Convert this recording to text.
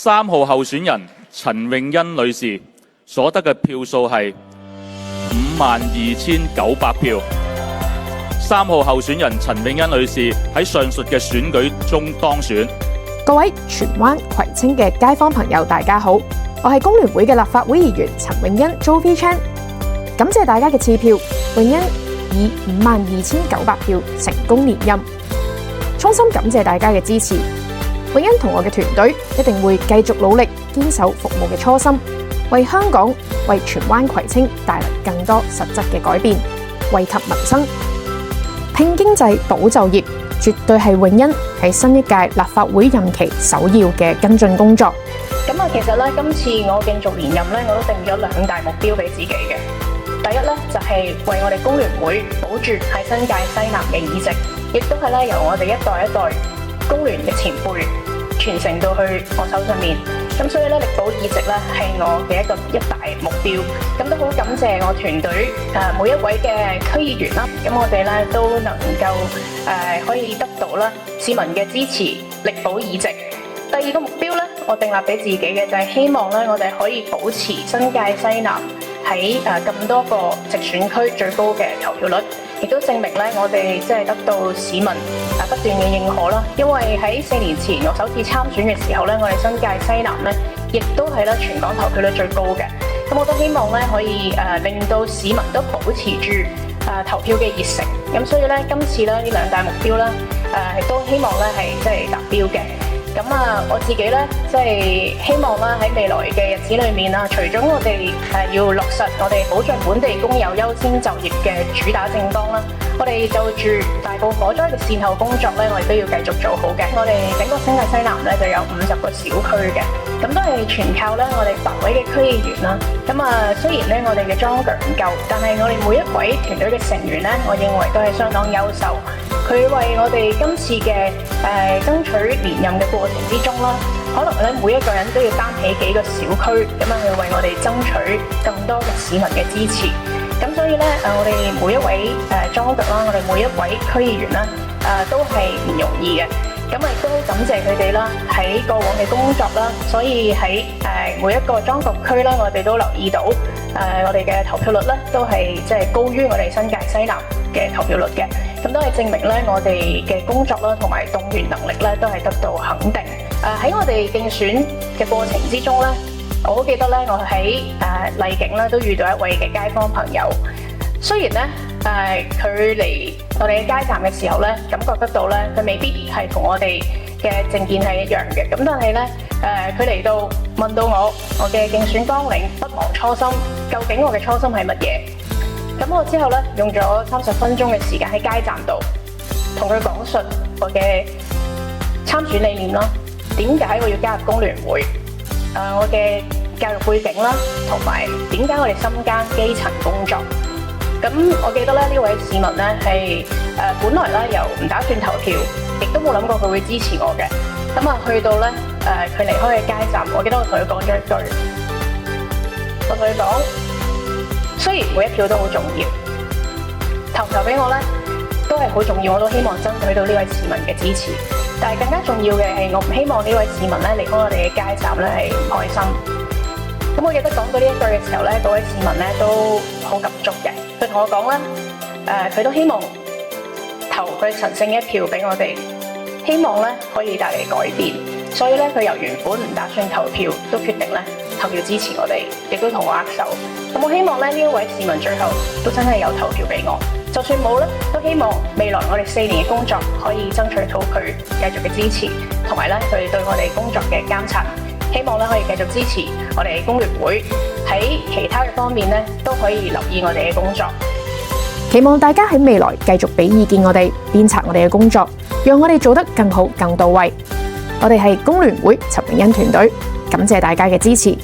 3號候選人陳穎欣女士所得嘅票數係52,900票。3號候選人陳穎欣女士喺上述嘅選舉中當選。各位荃灣葵青嘅街坊朋友，大家好，我係工聯會嘅立法會議員陳穎欣 Jovi Chan， 感謝大家嘅賜票，穎欣以52,900票成功連任，衷心感謝大家嘅支持。穎欣同我嘅團隊一定會繼續努力，堅守服務嘅初心，為香港、為荃灣葵青帶嚟更多實質嘅改變，惠及民生。拼經濟、保就業，絕對係穎欣喺新一屆立法會任期首要嘅跟進工作。咁啊，其實咧，今次我競逐連任咧，我都定咗2大目標俾自己嘅。第一咧，就係為我哋工聯會保住喺新界西南嘅議席，亦都係咧由我哋一代一代工聯嘅前輩傳承到去我手上面。咁所以咧，力保議席咧係我嘅一大目標。咁都好感謝我團隊每一位嘅區議員啦。咁我哋咧都能夠可以得到啦市民嘅支持，力保議席。第二個目標咧，我訂立俾自己嘅就係希望咧，我哋可以保持新界西南喺咁多個直選區最高嘅投票率，亦都證明咧我哋即係得到市民不斷嘅認可啦。因為喺4年前我首次參選嘅時候咧，我哋新界西南咧亦都係咧全港投票率最高嘅。咁我都希望咧可以令到市民都保持住投票嘅熱誠。咁所以咧今次咧呢2大目標咧都希望咧係即係達標嘅。咁我自己咧，即係希望啦，喺未來嘅日子裏面啦，除咗我哋要落實我哋保障本地工友優先就業嘅主打政綱啦，我哋就住大埔火災嘅善後工作咧，我哋都要繼續做好嘅。我哋整個新界西南咧就有50個小區嘅，咁都係全靠咧我哋8位嘅區議員啦。咁雖然咧我哋嘅樁腳唔夠，但係我哋每一位團隊嘅成員咧，我認為都係相當優秀。佢為我哋今次嘅爭取連任嘅過程之中啦，可能咧每一個人都要擔起幾個小區，咁樣去為我哋爭取更多嘅市民嘅支持。咁所以咧我哋每一位樁腳啦，我哋每一位區議員啦，都係唔容易嘅。咁亦都感謝佢哋啦，喺過往嘅工作啦，所以喺每一個樁腳區啦，我哋都留意到我哋嘅投票率咧都係即係高於我哋新界西南嘅投票率嘅。咁都係證明咧，我哋嘅工作啦，同埋動員能力咧，都係得到肯定。喺我哋競選嘅過程之中咧，我好記得咧，我喺荔景咧都遇到一位嘅街坊朋友。雖然咧，佢嚟我哋嘅街站嘅時候咧，感覺得到咧，佢未必係同我哋嘅政見係一樣嘅。咁但係咧，佢嚟到問到我嘅競選綱領，不忘初心，究竟我嘅初心係乜嘢？咁我之後咧用咗30分鐘嘅時間喺街站度，同佢講述我嘅參選理念啦，點解我要加入工聯會，我嘅教育背景啦，同埋點解我哋深耕基層工作。咁我記得咧呢位市民咧係本來咧又唔打算投票，亦都冇諗過佢會支持我嘅。咁去到咧佢離開嘅街站，我記得我同佢講咗一句，我同佢講。雖然每一票都好重要，投俾我咧都係好重要，我都希望爭取到呢位市民嘅支持。但係更加重要嘅係，我唔希望呢位市民咧離開我哋嘅街站咧係唔開心。咁我記得講到呢一句嘅時候咧，嗰位市民咧都好感觸嘅。佢同我講咧，佢都希望投佢神聖一票俾我哋，希望咧可以帶嚟改變。所以咧，佢由原本唔打算投票，都決定咧投票支持我哋，亦都同我握手。咁我希望咧呢一位市民最後都真係有投票俾我，就算冇咧，都希望未來我哋4年嘅工作可以爭取到佢繼續嘅支持，同埋咧佢對我哋工作嘅監察。希望咧可以繼續支持我哋工聯會喺其他嘅方面咧都可以留意我哋嘅工作。期望大家喺未來繼續俾意見我哋，鞭策我哋嘅工作，讓我哋做得更好、更到位。我哋係工聯會陳穎欣團隊，感謝大家嘅支持。